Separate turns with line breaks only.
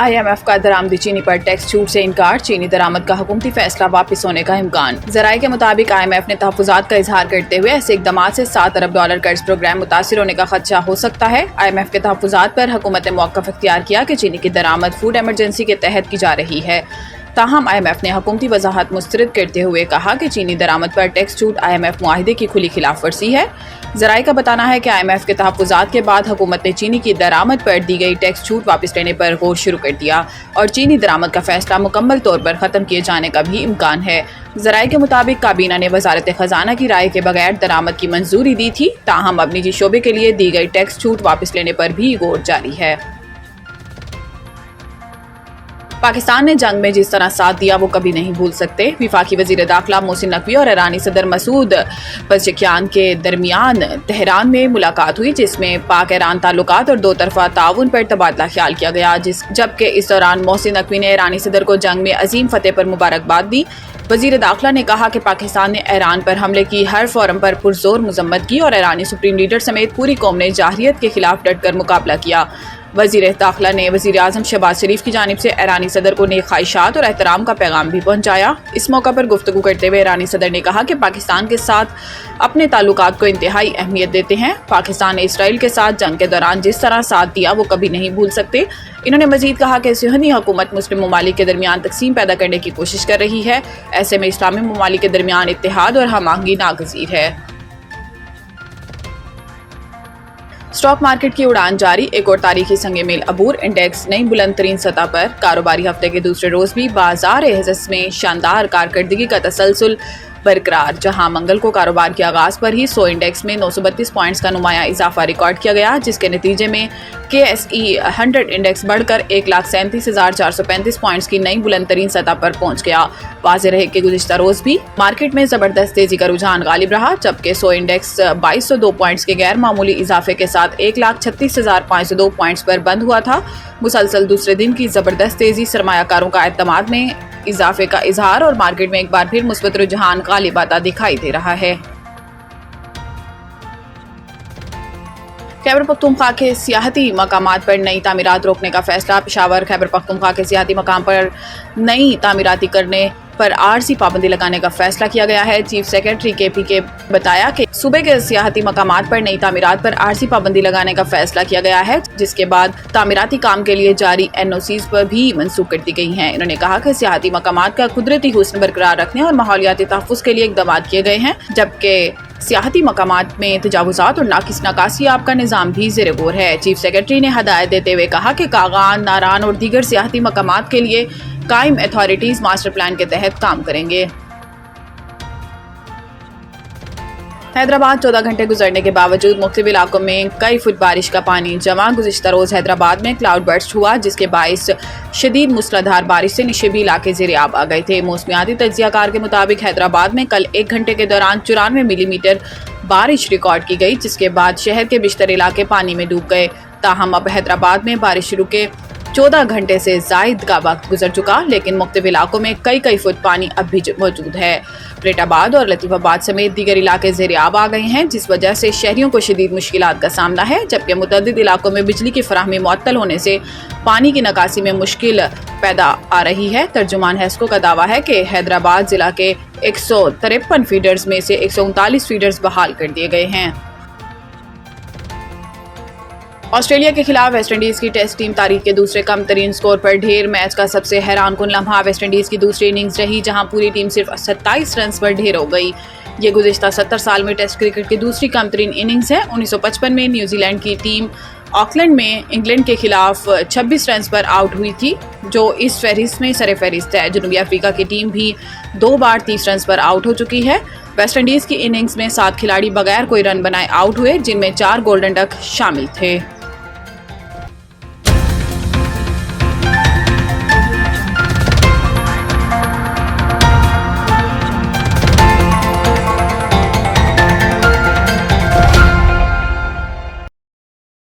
IMF का दरामदी चीनी पर टैक्स छूट से इनकार, चीनी दरामद का हुकूमती फैसला वापस होने का इम्कान। ज़राए के मुताबिक IMF ने तहफ़्फ़ुज़ात का इजहार करते हुए ऐसे इक़दाम से $7 अरब कर्ज प्रोग्राम मुतासिर होने का खदशा हो सकता है। IMF के तहफ़्फ़ुज़ात पर हुकूमत ने मौक़िफ़ इख्तियार किया कि चीनी की दरामद फूड एमरजेंसी के तहत की जा रही है। ताहम IMF ने हुकूमती वजाहत मुस्तरद करते हुए कहा कि चीनी दरामद पर टैक्स छूट IMF मुआहिदे की खुली खिलाफ वर्जी है। ज़राए का बताना है कि IMF के तहफ़्फ़ुज़ात के बाद हुकूमत ने चीनी की दरामद पर दी गई टैक्स छूट वापस लेने पर गौर शुरू कर दिया और चीनी दरामद का फैसला मुकम्मल तौर पर ख़त्म किए जाने का भी इम्कान है। ज़राए के मुताबिक काबीना ने वज़ारत ख़जाना की राय के बगैर दरामद की मंजूरी दी थी। ताहम अब निजी शोबे के लिए दी गई टैक्स छूट वापस लेने पर भी गौर जारी है। पाकिस्तान ने जंग में जिस तरह साथ दिया वो कभी नहीं भूल सकते। वफाकी वज़ीर दाखिला मोहसिन नकवी और ईरानी सदर मसूद पज़ेश्कियान के दरमियान तेहरान में मुलाकात हुई, जिसमें पाक ईरान ताल्लुकात और दो तरफा ताउन पर तबादला ख्याल किया गया। जबकि इस दौरान मोहसिन नकवी ने ईरानी सदर को जंग में अजीम फतेह पर मुबारकबाद दी। वज़ीर दाखिला ने कहा कि पाकिस्तान ने ईरान पर हमले की हर फोरम पर पुरजोर मजम्मत की और ईरानी सुप्रीम लीडर समेत पूरी कौम ने जाहिरियत के खिलाफ डटकर मुकाबला किया। वज़ीर दाखिला ने वज़ीर आज़म शहबाज शरीफ की जानिब से ईरानी सदर को नेक ख्वाहिशात और एहतराम का पैगाम भी पहुँचाया। इस मौका पर गुफ्तगू करते हुए ईरानी सदर ने कहा कि पाकिस्तान के साथ अपने ताल्लुकात को इंतहाई अहमियत देते हैं। पाकिस्तान ने इसराइल के साथ जंग के दौरान जिस तरह साथ दिया वो कभी नहीं भूल सकते। इन्होंने मजीद कहा कि सुहनी हुकूमत मुस्लिम ममालिक के दरमियान तकसीम पैदा करने की कोशिश कर रही है। ऐसे में इस्लामी ममालिक के दरमियान इत्तेहाद और हम आहंगी नागज़ीर है। स्टॉक मार्केट की उड़ान जारी, एक और तारीखी संगे मेल अबूर। इंडेक्स नई बुलंद तरीन सतह पर। कारोबारी हफ्ते के दूसरे रोज भी बाजार हिस्स में शानदार कारकर्दगी का तसलसल बरकरार। जहां मंगल को कारोबार के आगाज पर ही 100 इंडेक्स में 932 पॉइंट्स का नुमाया इजाफा रिकॉर्ड किया गया, जिसके नतीजे में KSE 100 इंडेक्स बढ़कर 1,37,435 पॉइंट्स की नई बुलंद तरीन सतह पर पहुंच गया। वाज़ेह रहे कि गुज़िश्ता रोज भी मार्केट में जबरदस्त तेजी का रुझान गालिब रहा, जबकि 100 इंडेक्स 2202 पॉइंट्स के गैर मामूली इजाफे के साथ 1,36,502 पॉइंट्स पर बंद हुआ था। मुसलसल दूसरे दिन की जबरदस्त तेजी सरमायाकारों का एतमाद में इजाफे का इजहार और मार्केट में एक बार फिर मुस्बत रुझान गालिब आता दिखाई दे रहा है। खैबर पख्तूनख्वा के सियाहती मकामात पर नई तामीरात रोकने का फैसला। पेशावर खैबर पख्तूनख्वा के सियाहती मकाम पर नई तामीराती करने पर आरजी पाबंदी लगाने का फैसला किया गया है। चीफ सेक्रेटरी KP के बताया कि सूबे के सियाहती मकामात पर नई तामीरात पर आरजी पाबंदी लगाने का फैसला किया गया है, जिसके बाद तामीराती काम के लिए जारी NOCs पर भी मनसूख कर दी गई हैं। इन्होंने कहा कि सियाहती मकामात का कुदरती हुस्न बरकरार रखने और माहौलियाती तहफ़्फ़ुज़ के लिए इक़दाम किए गए हैं, जबकि सियाहती मकामात में तजावुज़ात और नकासी आब का निज़ाम भी ज़ेरे गौर है। चीफ सेक्रेटरी ने हदायत देते हुए कहा कि कागान, नारान और दीगर सियाहती मकामात के लिए कायम अथॉरिटीज़ मास्टर प्लान के तहत काम करेंगे। हैदराबाद 14 घंटे गुजरने के बावजूद मुख्तलिफ इलाकों में कई फुट बारिश का पानी जमा। गुज़िश्ता रोज़ हैदराबाद में क्लाउड बर्स्ट हुआ, जिसके बाइस शदीद मूसलाधार बारिश से निशेबी इलाके ज़ेरे आब आ गए थे। मौसमियाती तज्ज़ियाकार के मुताबिक हैदराबाद में कल 1 घंटे के दौरान 94 मिलीमीटर बारिश रिकॉर्ड की गई, जिसके बाद शहर के बिश्तर इलाके पानी में डूब गए। ताहम अब हैदराबाद में बारिश शुरू के 14 घंटे से जायद का वक्त गुजर चुका, लेकिन मुख्तलिफ इलाकों में कई फुट पानी अब भी मौजूद है। फरीदाबाद और लतीफ़ाबाद समेत दीगर इलाके ज़ेरे आब आ गए हैं, जिस वजह से शहरियों को शदीद मुश्किलात का सामना है, जबकि मुतअद्दिद इलाकों में बिजली की फराहमी मुअत्तल होने से पानी की निकासी में मुश्किल पैदा आ रही है। तर्जुमान हैस्को का दावा है कि हैदराबाद जिला के 153 फीडर्स में से 139 फीडर्स बहाल कर दिए गए हैं। ऑस्ट्रेलिया के खिलाफ वेस्टइंडीज़ की टेस्ट टीम तारीख के दूसरे कम तरीन स्कोर पर ढेर। मैच का सबसे हैरान कुन लम्हा वेस्टइंडीज़ की दूसरी इनिंग्स रही, जहां पूरी टीम सिर्फ 27 रन पर ढेर हो गई। ये गुज़िश्ता 70 साल में टेस्ट क्रिकेट की दूसरी कम तरीन इनिंग्स है। 1955 में न्यूजीलैंड की टीम ऑकलैंड में इंग्लैंड के खिलाफ 26 रन पर आउट हुई थी, जो इस फहरिस्त में सरे फहरिस्त है। जनूबी अफ्रीका की टीम भी 2 बार 30 रन पर आउट हो चुकी है। वेस्टइंडीज़ की इनिंग्स में 7 खिलाड़ी बगैर कोई रन बनाए आउट हुए, जिनमें 4 गोल्डन डक शामिल थे।